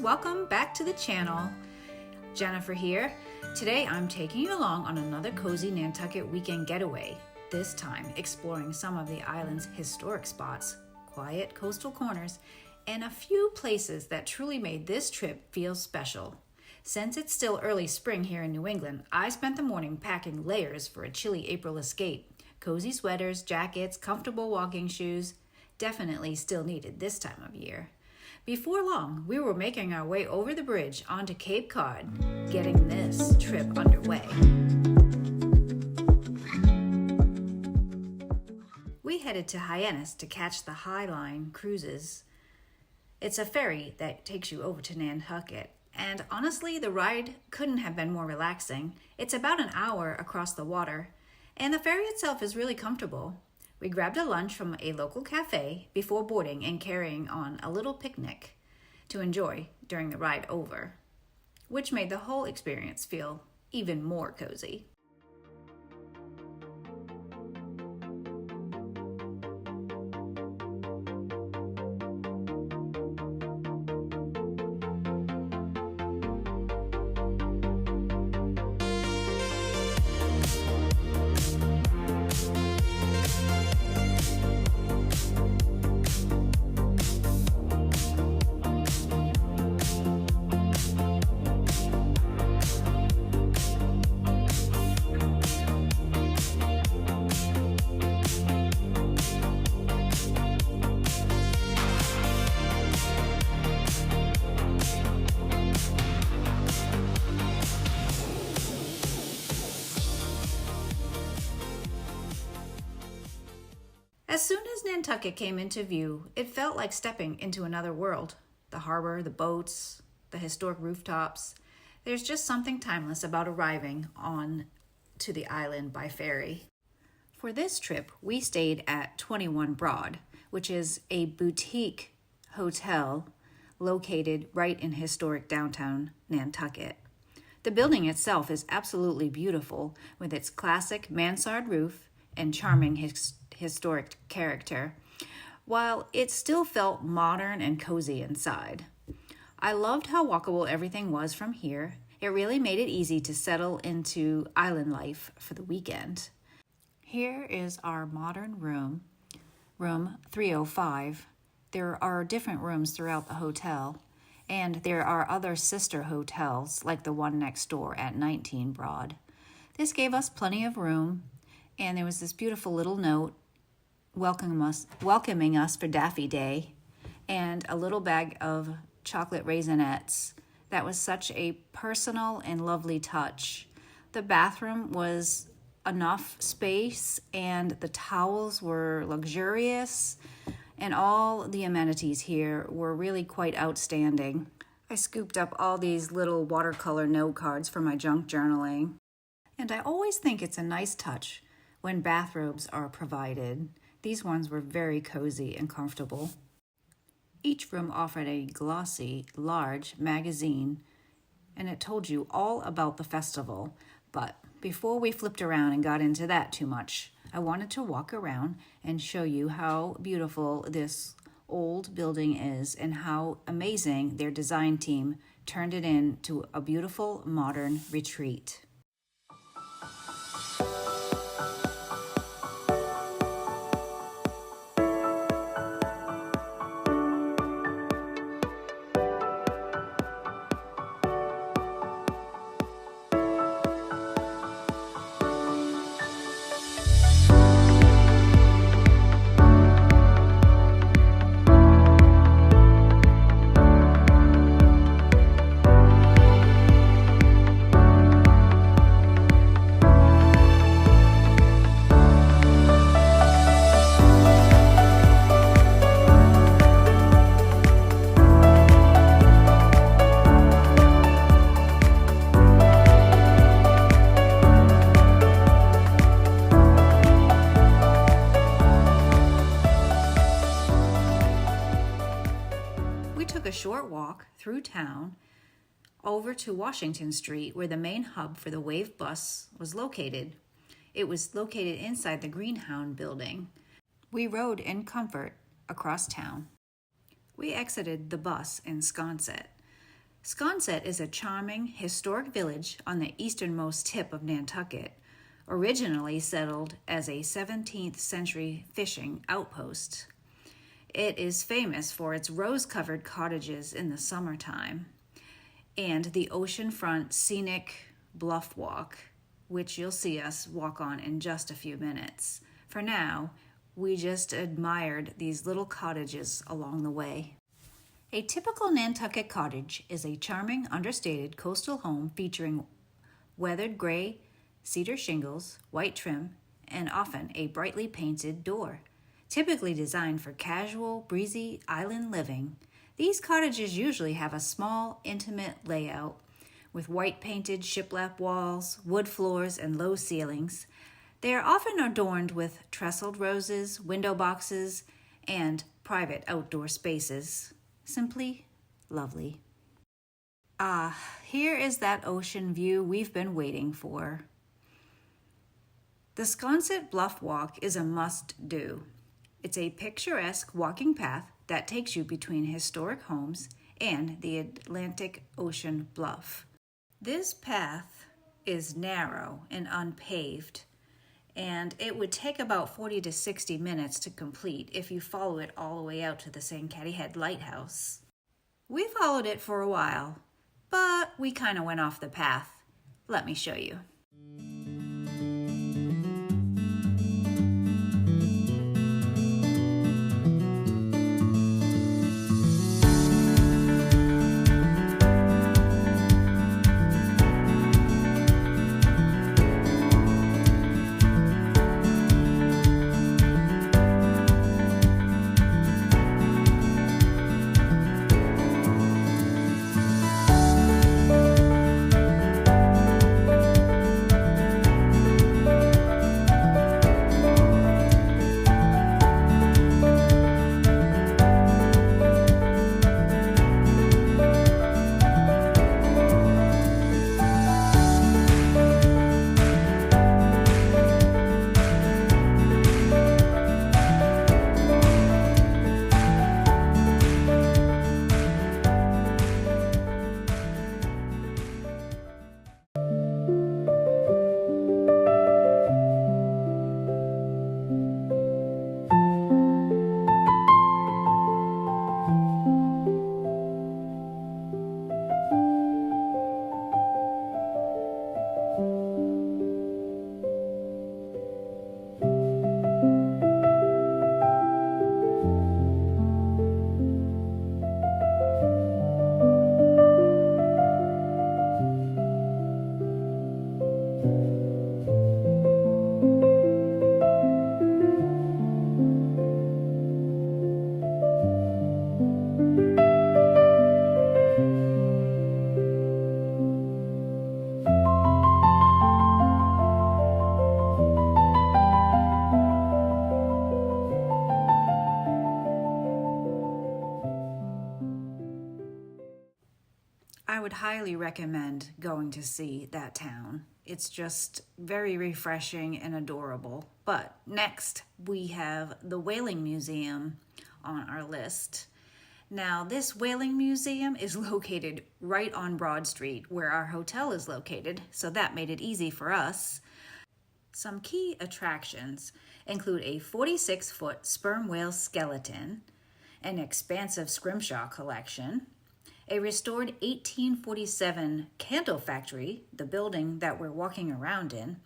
welcome back to the channel. Jennifer here. Today I'm taking you along on another cozy Nantucket weekend getaway, this time exploring some of the island's historic spots, quiet coastal corners, and a few places that truly made this trip feel special. Since it's still early spring here in New England, I spent the morning packing layers for a chilly April escape. Cozy sweaters, jackets, comfortable walking shoes, definitely still needed this time of year. Before long, we were making our way over the bridge onto Cape Cod, getting this trip underway. We headed to Hyannis to catch the High Line cruises. It's a ferry that takes you over to Nantucket, and honestly, the ride couldn't have been more relaxing. It's about an hour across the water, and the ferry itself is really comfortable. We grabbed a lunch from a local cafe before boarding and carrying on a little picnic to enjoy during the ride over, which made the whole experience feel even more cozy. As soon as Nantucket came into view, it felt like stepping into another world. The harbor, the boats, the historic rooftops. There's just something timeless about arriving on to the island by ferry. For this trip, we stayed at 21 Broad, which is a boutique hotel located right in historic downtown Nantucket. The building itself is absolutely beautiful with its classic mansard roof and charming historic character, while it still felt modern and cozy inside. I loved how walkable everything was from here. It really made it easy to settle into island life for the weekend. Here is our modern room 305. There are different rooms throughout the hotel, and there are other sister hotels like the one next door at 19 Broad. This gave us plenty of room, and there was this beautiful little note welcoming us for Daffy Day, and a little bag of chocolate raisinets. That was such a personal and lovely touch. The bathroom was enough space, and the towels were luxurious, and all the amenities here were really quite outstanding. I scooped up all these little watercolor note cards for my junk journaling, and I always think it's a nice touch when bathrobes are provided. These ones were very cozy and comfortable. Each room offered a glossy, large magazine, and it told you all about the festival. But before we flipped around and got into that too much, I wanted to walk around and show you how beautiful this old building is and how amazing their design team turned it into a beautiful modern retreat. A short walk through town over to Washington Street, where the main hub for the Wave bus was located. It was located inside the Greenhound building. We rode in comfort across town. We exited the bus in Sconset. Sconset is a charming, historic village on the easternmost tip of Nantucket, originally settled as a 17th century fishing outpost. It is famous for its rose-covered cottages in the summertime and the oceanfront scenic bluff walk, which you'll see us walk on in just a few minutes. For now, we just admired these little cottages along the way. A typical Nantucket cottage is a charming, understated coastal home featuring weathered gray cedar shingles, white trim, and often a brightly painted door. Typically designed for casual, breezy island living, these cottages usually have a small, intimate layout with white painted shiplap walls, wood floors, and low ceilings. They are often adorned with trestled roses, window boxes, and private outdoor spaces. Simply lovely. Here is that ocean view we've been waiting for. The Sconset Bluff Walk is a must-do. It's a picturesque walking path that takes you between historic homes and the Atlantic Ocean bluff. This path is narrow and unpaved, and it would take about 40 to 60 minutes to complete if you follow it all the way out to the Sankaty Head Lighthouse. We followed it for a while, but we kind of went off the path. Let me show you. I would highly recommend going to see that town. It's just very refreshing and adorable. But next, we have the Whaling Museum on our list. Now, this Whaling Museum is located right on Broad Street, where our hotel is located, so that made it easy for us. Some key attractions include a 46-foot sperm whale skeleton, an expansive scrimshaw collection, a restored 1847 candle factory, the building that we're walking around in,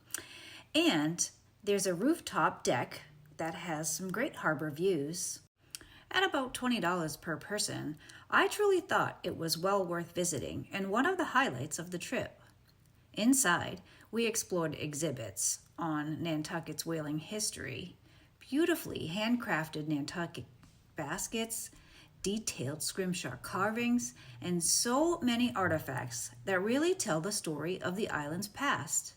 and there's a rooftop deck that has some great harbor views. At about $20 per person, I truly thought it was well worth visiting and one of the highlights of the trip. Inside, we explored exhibits on Nantucket's whaling history, beautifully handcrafted Nantucket baskets, detailed scrimshaw carvings, and so many artifacts that really tell the story of the island's past.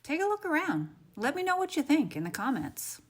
Take a look around. Let me know what you think in the comments.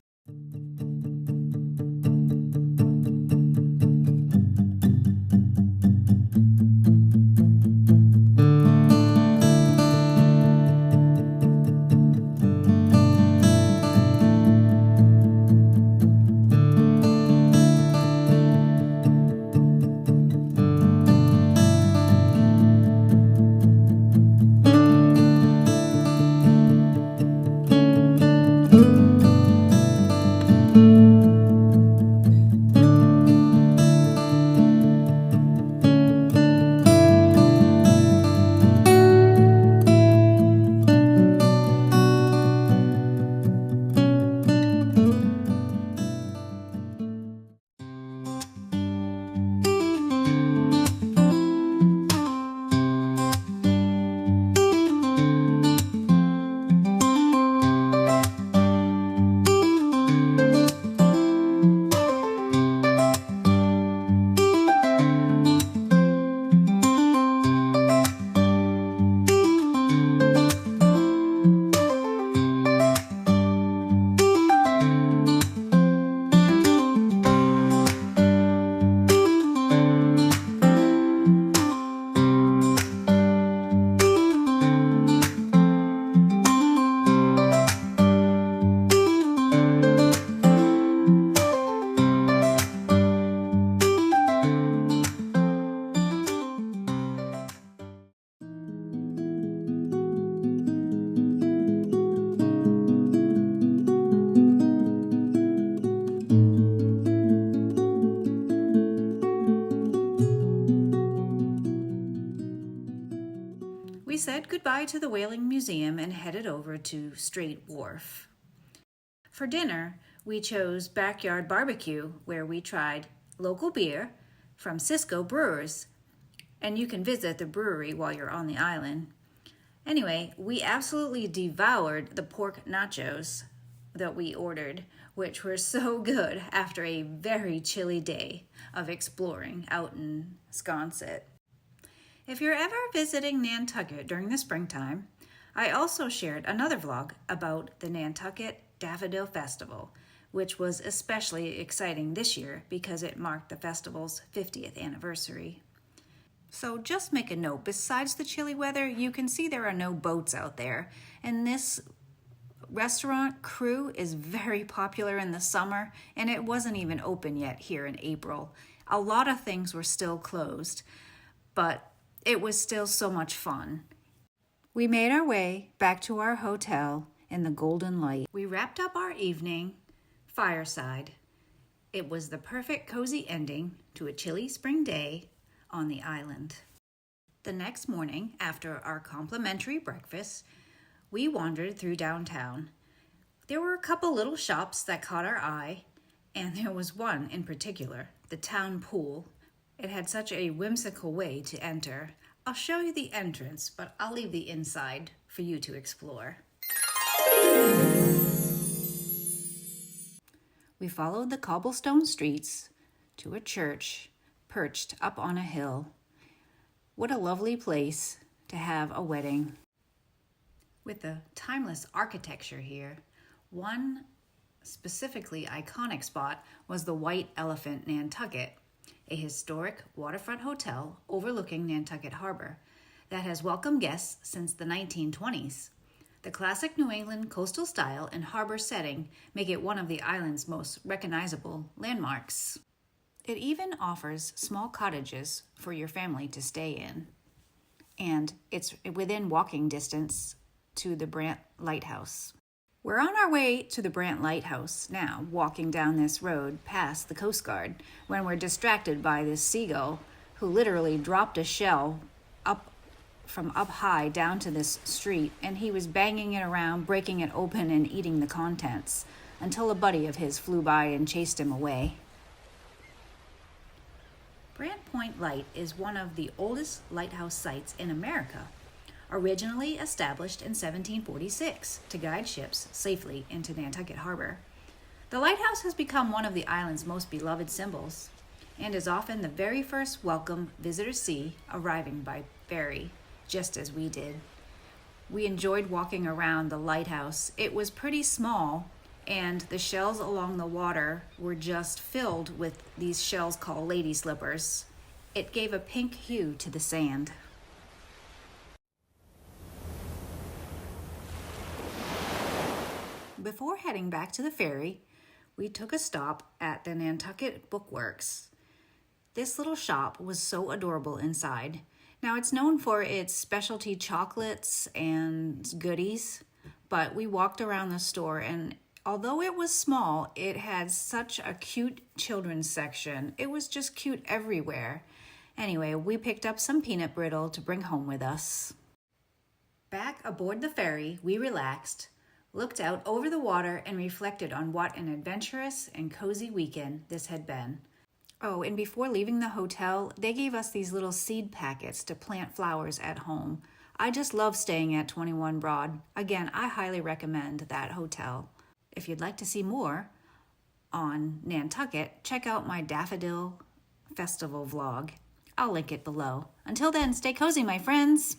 we said goodbye to the Whaling Museum and headed over to Strait Wharf. For dinner, we chose Backyard Barbecue, where we tried local beer from Cisco Brewers, and you can visit the brewery while you're on the island. Anyway, we absolutely devoured the pork nachos that we ordered, which were so good after a very chilly day of exploring out in Sconset. If you're ever visiting Nantucket during the springtime, I also shared another vlog about the Nantucket Daffodil Festival, which was especially exciting this year because it marked the festival's 50th anniversary. So just make a note, besides the chilly weather, you can see there are no boats out there, and this restaurant crew is very popular in the summer, and it wasn't even open yet here in April. A lot of things were still closed, but it was still so much fun. We made our way back to our hotel in the golden light. We wrapped up our evening fireside. It was the perfect cozy ending to a chilly spring day on the island. The next morning, after our complimentary breakfast, we wandered through downtown. There were a couple little shops that caught our eye, and there was one in particular, the town pool. It had such a whimsical way to enter. I'll show you the entrance, but I'll leave the inside for you to explore. We followed the cobblestone streets to a church perched up on a hill. What a lovely place to have a wedding. With the timeless architecture here, one specifically iconic spot was the White Elephant Nantucket, a historic waterfront hotel overlooking Nantucket Harbor that has welcomed guests since the 1920s. The classic New England coastal style and harbor setting make it one of the island's most recognizable landmarks. It even offers small cottages for your family to stay in, and it's within walking distance to the Brant Lighthouse. We're on our way to the Brant Lighthouse now, walking down this road past the Coast Guard, when we're distracted by this seagull who literally dropped a shell from up high down to this street, and he was banging it around, breaking it open and eating the contents, until a buddy of his flew by and chased him away. Brant Point Light is one of the oldest lighthouse sites in America, originally established in 1746 to guide ships safely into Nantucket Harbor. The lighthouse has become one of the island's most beloved symbols and is often the very first welcome visitors see arriving by ferry, just as we did. We enjoyed walking around the lighthouse. It was pretty small, and the shells along the water were just filled with these shells called lady slippers. It gave a pink hue to the sand. Before heading back to the ferry, we took a stop at the Nantucket Bookworks. This little shop was so adorable inside. Now, it's known for its specialty chocolates and goodies, but we walked around the store, and although it was small, it had such a cute children's section. It was just cute everywhere. Anyway, we picked up some peanut brittle to bring home with us. Back aboard the ferry, we relaxed, looked out over the water, and reflected on what an adventurous and cozy weekend this had been. Oh, and before leaving the hotel, they gave us these little seed packets to plant flowers at home. I just love staying at 21 Broad. Again, I highly recommend that hotel. If you'd like to see more on Nantucket, check out my Daffodil Festival vlog. I'll link it below. Until then, stay cozy, my friends.